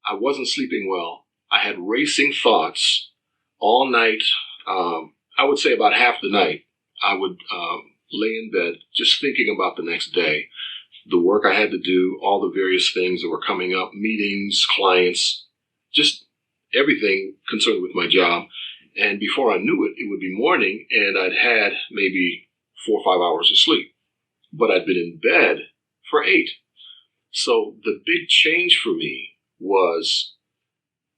I wasn't sleeping well. I had racing thoughts all night. I would say about half the night, I would lay in bed just thinking about the next day, the work I had to do, all the various things that were coming up, meetings, clients, just everything concerned with my job. And before I knew it, it would be morning and I'd had maybe 4 or 5 hours of sleep, but I'd been in bed for 8. So the big change for me was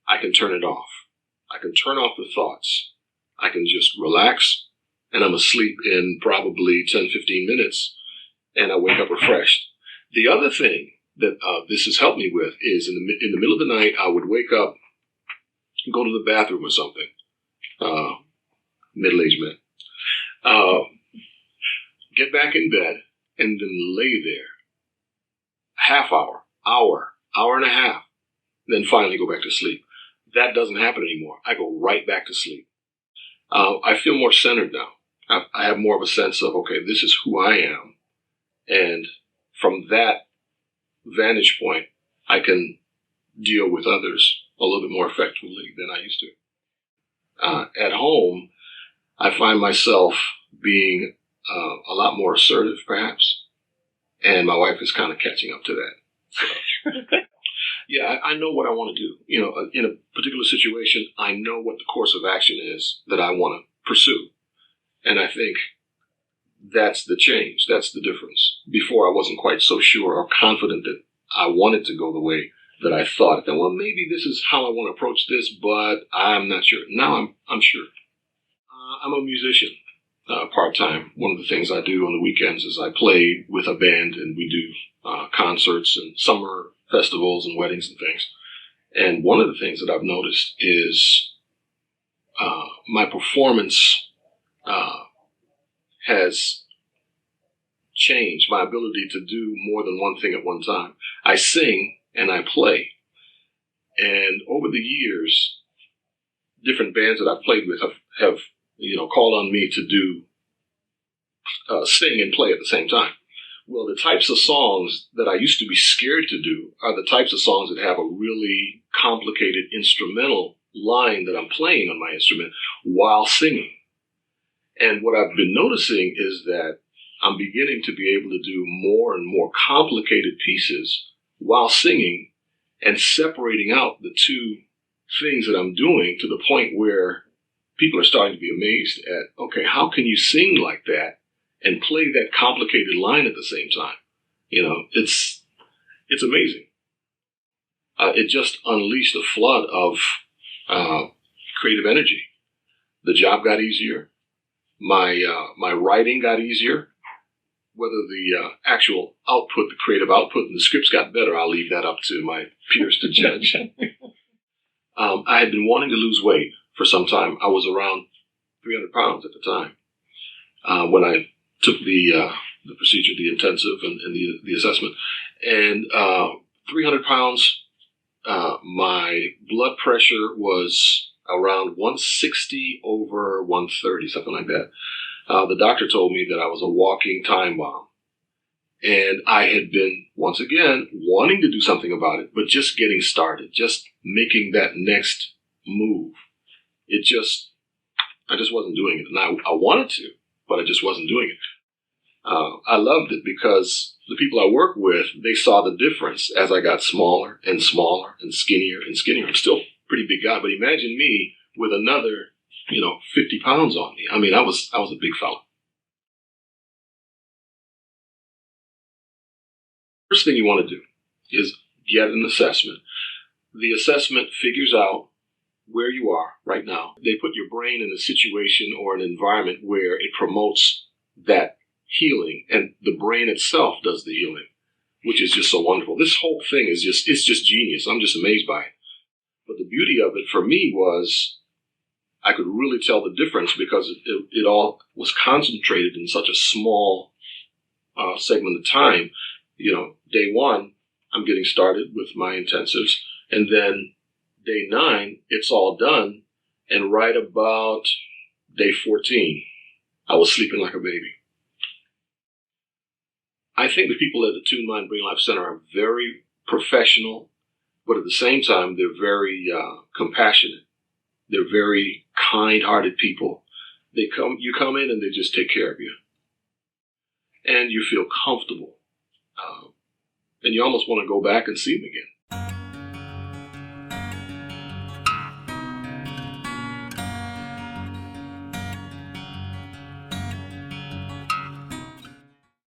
I can turn it off. I can turn off the thoughts. I can just relax and I'm asleep in probably 10, 15 minutes and I wake up refreshed. The other thing that this has helped me with is in the middle of the night, I would wake up, go to the bathroom or something. Middle-aged man. Get back in bed and then lay there. Half hour, hour and a half, then finally go back to sleep. That doesn't happen anymore. I go right back to sleep. I feel more centered now. I have more of a sense of, okay, this is who I am. And from that vantage point, I can deal with others a little bit more effectively than I used to. At home, I find myself being a lot more assertive, perhaps. And my wife is kind of catching up to that. So, yeah, I know what I want to do. You know, in a particular situation, I know what the course of action is that I want to pursue. And I think that's the change. That's the difference. Before, I wasn't quite so sure or confident that I wanted to go the way that I thought. That, well, maybe this is how I want to approach this, but I'm not sure. Now I'm sure. I'm a musician. Part-time. One of the things I do on the weekends is I play with a band and we do concerts and summer festivals and weddings and things. And one of the things that I've noticed is my performance has changed, my ability to do more than one thing at one time. I sing and I play. And over the years, different bands that I've played with have called on me to do sing and play at the same time. Well, the types of songs that I used to be scared to do are the types of songs that have a really complicated instrumental line that I'm playing on my instrument while singing. And what I've been noticing is that I'm beginning to be able to do more and more complicated pieces while singing and separating out the two things that I'm doing to the point where people are starting to be amazed at, okay, how can you sing like that and play that complicated line at the same time? You know, it's amazing. It just unleashed a flood of creative energy. The job got easier. My writing got easier. Whether the actual output, the creative output, and the scripts got better, I'll leave that up to my peers to judge. I had been wanting to lose weight for some time. I was around 300 pounds at the time when I took the procedure, the intensive and the assessment. And 300 pounds, my blood pressure was around 160 over 130, something like that. The doctor told me that I was a walking time bomb. And I had been, once again, wanting to do something about it, but just getting started, just making that next move. I just wasn't doing it. And I wanted to, but I just wasn't doing it. I loved it because the people I work with, they saw the difference as I got smaller and smaller and skinnier and skinnier. I'm still a pretty big guy, but imagine me with another 50 pounds on me. I mean, I was a big fella. First thing you want to do is get an assessment. The assessment figures out where you are right now. They put your brain in a situation or an environment where it promotes that healing, and the brain itself does the healing, which is just so wonderful. This whole thing is it's just genius. I'm just amazed by it. But the beauty of it for me was I could really tell the difference because it all was concentrated in such a small segment of time. Day 1, I'm getting started with my intensives, and then day 9, it's all done, and right about day 14, I was sleeping like a baby. I think the people at the Tune Mind Brain Life Center are very professional, but at the same time, they're very compassionate. They're very kind-hearted people. You come in and they just take care of you, and you feel comfortable, and you almost want to go back and see them again.